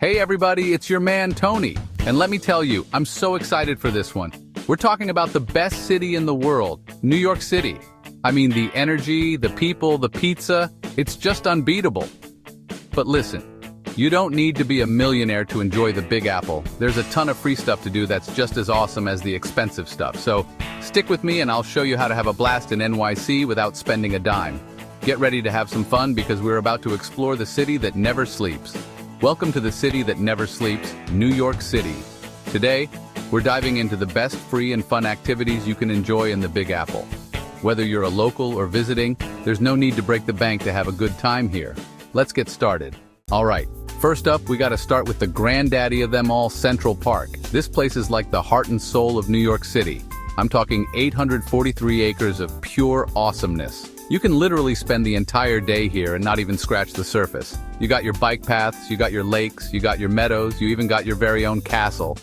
Hey everybody, it's your man Tony. And let me tell you, I'm so excited for this one. We're talking about the best city in the world, New York City. I mean, the energy, the people, the pizza, it's just unbeatable. But listen, you don't need to be a millionaire to enjoy the Big Apple. There's a ton of free stuff to do that's just as awesome as the expensive stuff. So stick with me and I'll show you how to have a blast in NYC without spending a dime. Get ready to have some fun because we're about to explore the city that never sleeps. Welcome to the city that never sleeps, New York City. Today, we're diving into the best free and fun activities you can enjoy in the Big Apple. Whether you're a local or visiting, there's no need to break the bank to have a good time here. Let's get started. All right, first up, we gotta start with the granddaddy of them all, Central Park. This place is like the heart and soul of New York City. I'm talking 843 acres of pure awesomeness. You can literally spend the entire day here and not even scratch the surface. You got your bike paths, you got your lakes, you got your meadows, you even got your very own castle.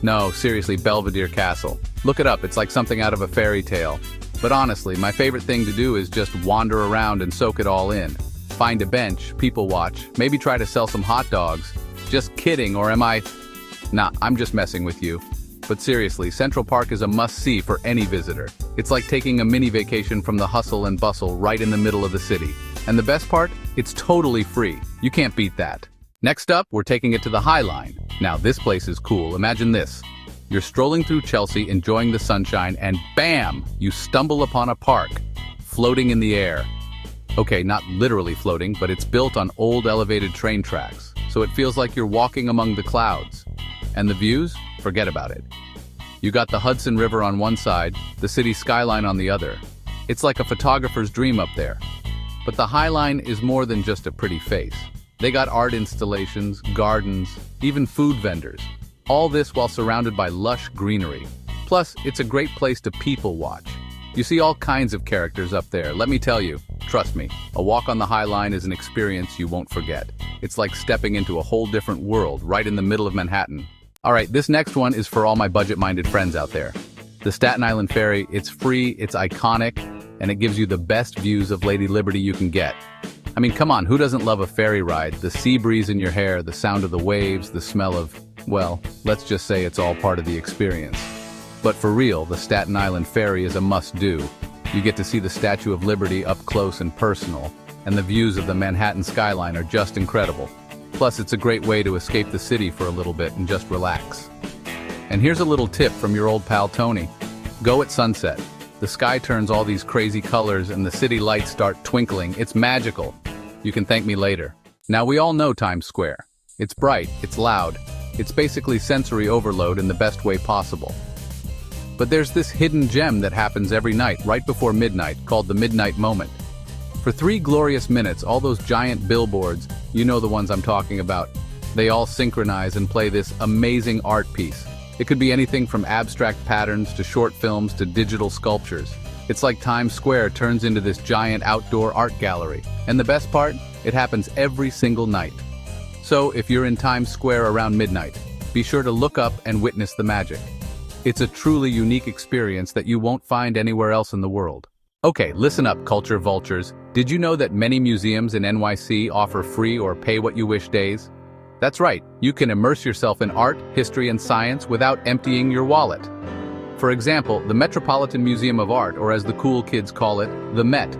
No, seriously, Belvedere Castle. Look it up, it's like something out of a fairy tale. But honestly, my favorite thing to do is just wander around and soak it all in. Find a bench, people watch, maybe try to sell some hot dogs. Just kidding, or am I? Nah, I'm just messing with you. But seriously, Central Park is a must-see for any visitor. It's like taking a mini vacation from the hustle and bustle right in the middle of the city. And the best part? It's totally free. You can't beat that. Next up, we're taking it to the High Line. Now, this place is cool. Imagine this. You're strolling through Chelsea, enjoying the sunshine, and bam! You stumble upon a park, floating in the air. Okay, not literally floating, but it's built on old elevated train tracks, so it feels like you're walking among the clouds. And the views? Forget about it. You got the Hudson River on one side, the city skyline on the other. It's like a photographer's dream up there. But the High Line is more than just a pretty face. They got art installations, gardens, even food vendors. All this while surrounded by lush greenery. Plus, it's a great place to people watch. You see all kinds of characters up there. Let me tell you, trust me, a walk on the High Line is an experience you won't forget. It's like stepping into a whole different world right in the middle of Manhattan. All right, this next one is for all my budget-minded friends out there. The Staten Island Ferry, it's free, it's iconic, and it gives you the best views of Lady Liberty you can get. I mean, come on, who doesn't love a ferry ride? The sea breeze in your hair, the sound of the waves, the smell of, well, let's just say it's all part of the experience. But for real, the Staten Island Ferry is a must-do. You get to see the Statue of Liberty up close and personal, and the views of the Manhattan skyline are just incredible. Plus, it's a great way to escape the city for a little bit and just relax. And here's a little tip from your old pal Tony. Go at sunset. The sky turns all these crazy colors and the city lights start twinkling. It's magical. You can thank me later. Now, we all know Times Square. It's bright, it's loud. It's basically sensory overload in the best way possible. But there's this hidden gem that happens every night right before midnight called the Midnight Moment. For 3 glorious minutes, all those giant billboards, you know the ones I'm talking about, they all synchronize and play this amazing art piece. It could be anything from abstract patterns to short films to digital sculptures. It's like Times Square turns into this giant outdoor art gallery. And the best part? It happens every single night. So if you're in Times Square around midnight, be sure to look up and witness the magic. It's a truly unique experience that you won't find anywhere else in the world. Okay, listen up, culture vultures. Did you know that many museums in NYC offer free or pay-what-you-wish days? That's right, you can immerse yourself in art, history, and science without emptying your wallet. For example, the Metropolitan Museum of Art, or as the cool kids call it, the Met,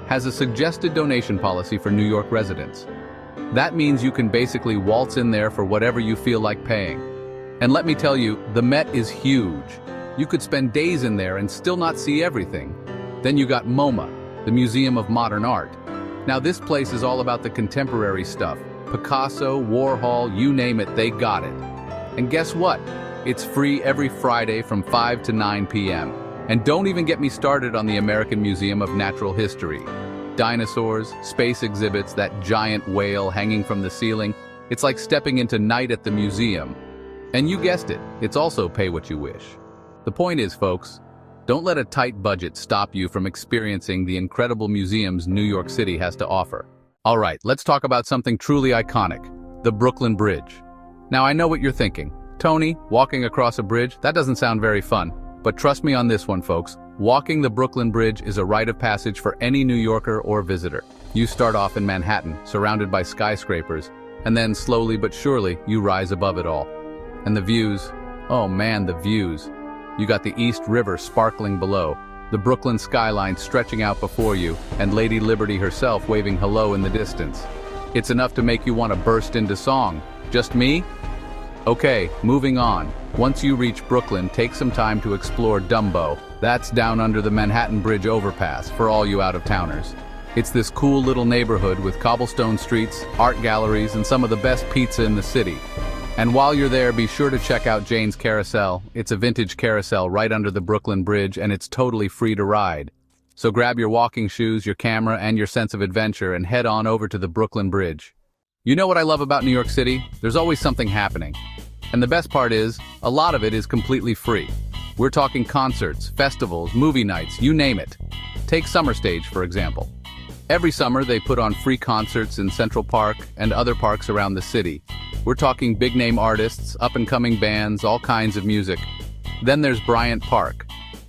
has a suggested donation policy for New York residents. That means you can basically waltz in there for whatever you feel like paying. And let me tell you, the Met is huge. You could spend days in there and still not see everything. Then you got MoMA, the Museum of Modern Art. Now this place is all about the contemporary stuff. Picasso, Warhol, you name it, they got it. And guess what? It's free every Friday from 5 to 9 p.m. And don't even get me started on the American Museum of Natural History. Dinosaurs, space exhibits, that giant whale hanging from the ceiling. It's like stepping into night at the museum. And you guessed it, it's also pay what you wish. The point is, folks, don't let a tight budget stop you from experiencing the incredible museums New York City has to offer. All right, let's talk about something truly iconic, the Brooklyn Bridge. Now, I know what you're thinking. Tony, walking across a bridge, that doesn't sound very fun. But trust me on this one, folks. Walking the Brooklyn Bridge is a rite of passage for any New Yorker or visitor. You start off in Manhattan, surrounded by skyscrapers, And then slowly but surely, you rise above it all. And the views, oh man, the views. You got the East River sparkling below, the Brooklyn skyline stretching out before you, and Lady Liberty herself waving hello in the distance. It's enough to make you want to burst into song. Just me? Okay, moving on. Once you reach Brooklyn, take some time to explore Dumbo. That's down under the Manhattan Bridge overpass for all you out-of-towners. It's this cool little neighborhood with cobblestone streets, art galleries, and some of the best pizza in the city. And while you're there, be sure to check out Jane's Carousel. It's a vintage carousel right under the Brooklyn Bridge, and it's totally free to ride. So grab your walking shoes, your camera, and your sense of adventure and head on over to the Brooklyn Bridge. You know what I love about New York City? There's always something happening. And the best part is, a lot of it is completely free. We're talking concerts, festivals, movie nights, you name it. Take Summer Stage, for example. Every summer, they put on free concerts in Central Park and other parks around the city. We're talking big-name artists, up-and-coming bands, all kinds of music. Then there's Bryant Park.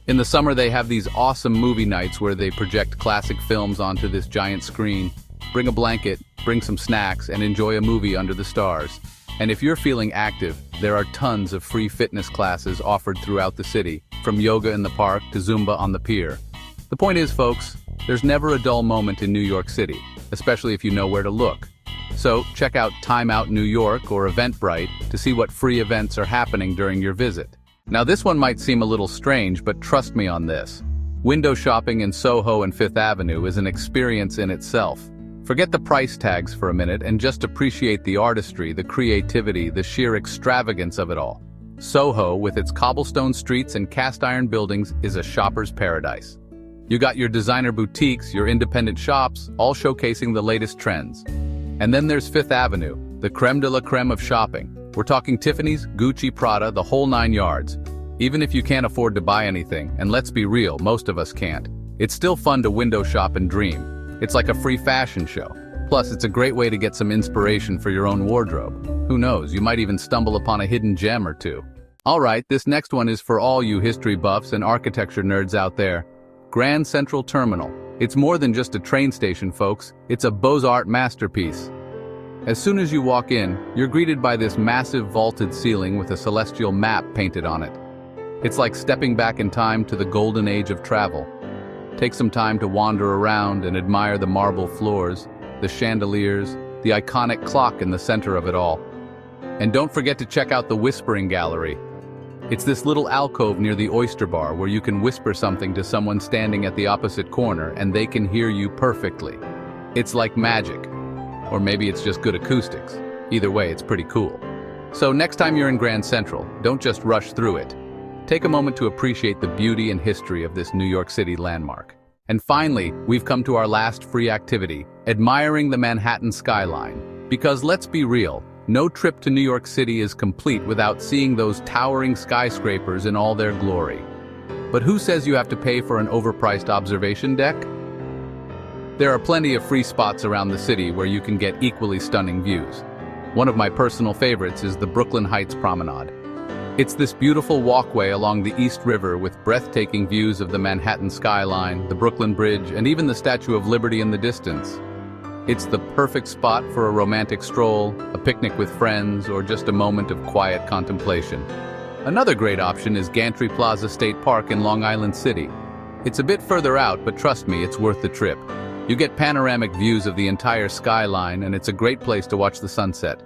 In the summer, they have these awesome movie nights where they project classic films onto this giant screen. Bring a blanket, bring some snacks, and enjoy a movie under the stars. And if you're feeling active, there are tons of free fitness classes offered throughout the city, from yoga in the park to Zumba on the pier. The point is, folks, there's never a dull moment in New York City, especially if you know where to look. So check out Time Out New York or Eventbrite to see what free events are happening during your visit. Now this one might seem a little strange, but trust me on this. Window shopping in Soho and Fifth Avenue is an experience in itself. Forget the price tags for a minute and just appreciate the artistry, the creativity, the sheer extravagance of it all. Soho, with its cobblestone streets and cast-iron buildings, is a shopper's paradise. You got your designer boutiques, your independent shops, all showcasing the latest trends. And then there's Fifth Avenue, the creme de la creme of shopping. We're talking Tiffany's, Gucci, Prada, the whole 9 yards. Even if you can't afford to buy anything, and let's be real, most of us can't, it's still fun to window shop and dream. It's like a free fashion show. Plus, it's a great way to get some inspiration for your own wardrobe. Who knows, you might even stumble upon a hidden gem or two. Alright, this next one is for all you history buffs and architecture nerds out there. Grand Central Terminal. It's more than just a train station, folks. It's a Beaux-Arts masterpiece. As soon as you walk in, you're greeted by this massive vaulted ceiling with a celestial map painted on it. It's like stepping back in time to the golden age of travel. Take some time to wander around and admire the marble floors, the chandeliers, the iconic clock in the center of it all. And don't forget to check out the Whispering Gallery. It's this little alcove near the Oyster Bar where you can whisper something to someone standing at the opposite corner and they can hear you perfectly. It's like magic. Or maybe it's just good acoustics. Either way, it's pretty cool. So next time you're in Grand Central, don't just rush through it. Take a moment to appreciate the beauty and history of this New York City landmark. And finally, we've come to our last free activity, admiring the Manhattan skyline. Because let's be real, no trip to New York City is complete without seeing those towering skyscrapers in all their glory. But who says you have to pay for an overpriced observation deck? There are plenty of free spots around the city where you can get equally stunning views. One of my personal favorites is the Brooklyn Heights Promenade. It's this beautiful walkway along the East River with breathtaking views of the Manhattan skyline, the Brooklyn Bridge, and even the Statue of Liberty in the distance. It's the perfect spot for a romantic stroll, a picnic with friends, or just a moment of quiet contemplation. Another great option is Gantry Plaza State Park in Long Island City. It's a bit further out, but trust me, it's worth the trip. You get panoramic views of the entire skyline, and it's a great place to watch the sunset.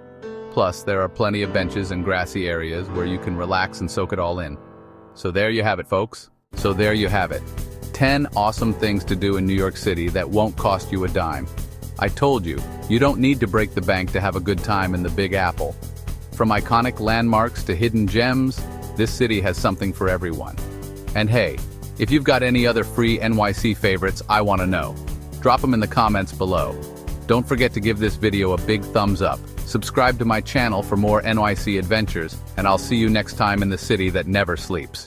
Plus, there are plenty of benches and grassy areas where you can relax and soak it all in. So there you have it, folks. So there you have it. 10 awesome things to do in New York City that won't cost you a dime. I told you, you don't need to break the bank to have a good time in the Big Apple. From iconic landmarks to hidden gems, this city has something for everyone. And hey, if you've got any other free NYC favorites, I want to know. Drop them in the comments below. Don't forget to give this video a big thumbs up. Subscribe to my channel for more NYC adventures, and I'll see you next time in the city that never sleeps.